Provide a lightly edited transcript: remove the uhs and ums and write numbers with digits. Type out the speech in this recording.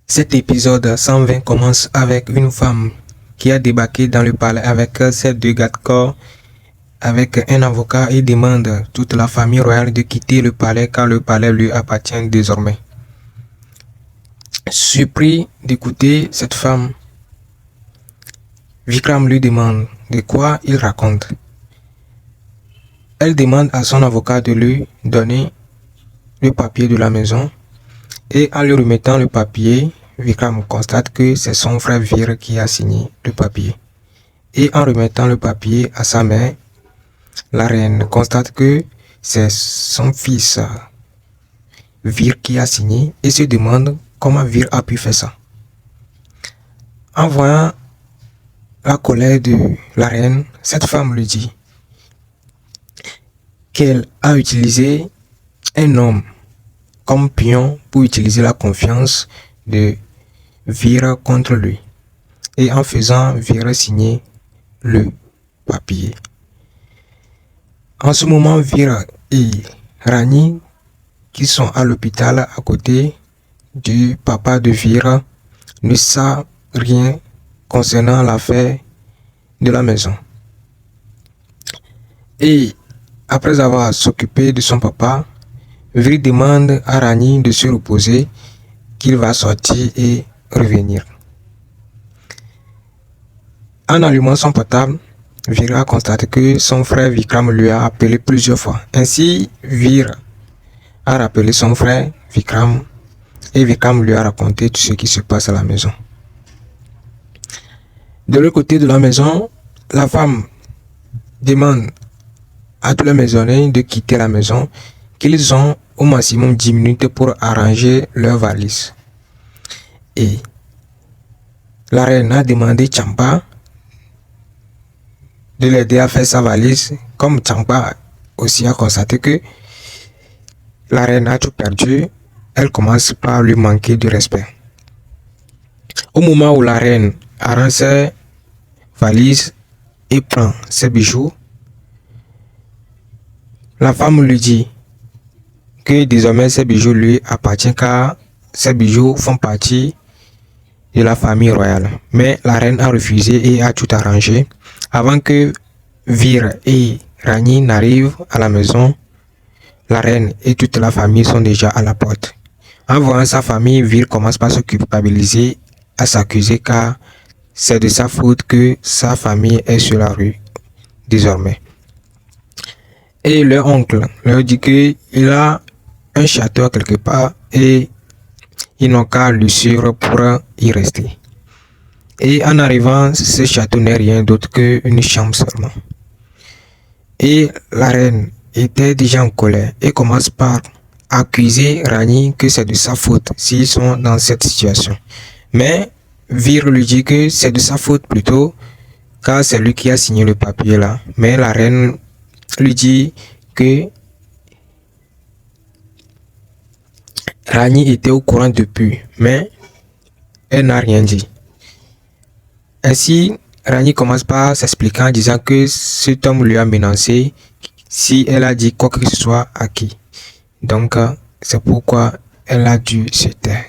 Cet épisode 120 commence avec une femme qui a débarqué dans le palais avec ses deux gardes-corps, avec un avocat et demande toute la famille royale de quitter le palais car le palais lui appartient désormais. Surpris d'écouter cette femme, Vikram lui demande de quoi il raconte. Elle demande à son avocat de lui donner le papier de la maison et en lui remettant le papier, Vikram constate que c'est son frère Veer qui a signé le papier. Et en remettant le papier à sa mère, la reine constate que c'est son fils Veer qui a signé et se demande comment Veer a pu faire ça. En voyant la colère de la reine, cette femme lui dit qu'elle a utilisé un homme comme pion pour utiliser la confiance de Veer contre lui et en faisant Veer signer le papier. En ce moment, Veer et Rani, qui sont à l'hôpital à côté du papa de Veer, ne savent rien concernant l'affaire de la maison. Et après avoir s'occupé de son papa, Veer demande à Rani de se reposer, qu'il va sortir et revenir. En allumant son portable, Veer a constaté que son frère Vikram lui a appelé plusieurs fois. Ainsi, Veer a rappelé son frère Vikram et Vikram lui a raconté tout ce qui se passe à la maison. De l'autre côté de la maison, la femme demande à tous les maisonniers de quitter la maison, qu'ils ont au maximum 10 minutes pour arranger leurs valises. Et la reine a demandé Champa de l'aider à faire sa valise, comme Champa aussi a constaté que la reine a tout perdu, elle commence par lui manquer de respect. Au moment où la reine arrange ses valises et prend ses bijoux, la femme lui dit que désormais ses bijoux lui appartiennent car ces bijoux font partie de la famille royale. Mais la reine a refusé et a tout arrangé. Avant que Veer et Rani n'arrivent à la maison, la reine et toute la famille sont déjà à la porte. En voyant sa famille, Veer commence par se culpabiliser, à s'accuser car c'est de sa faute que sa famille est sur la rue désormais. Et leur oncle leur dit qu'il a un château quelque part et ils n'ont qu'à le suivre pour y rester. Et en arrivant, ce château n'est rien d'autre qu'une chambre seulement. Et la reine était déjà en colère et commence par accuser Rani que c'est de sa faute s'ils sont dans cette situation. Mais Veer lui dit que c'est de sa faute plutôt car c'est lui qui a signé le papier là. Mais la reine lui dit que Rani était au courant depuis, mais elle n'a rien dit. Ainsi, Rani commence par s'expliquer en disant que cet homme lui a menacé si elle a dit quoi que ce soit à qui. Donc, c'est pourquoi elle a dû se taire.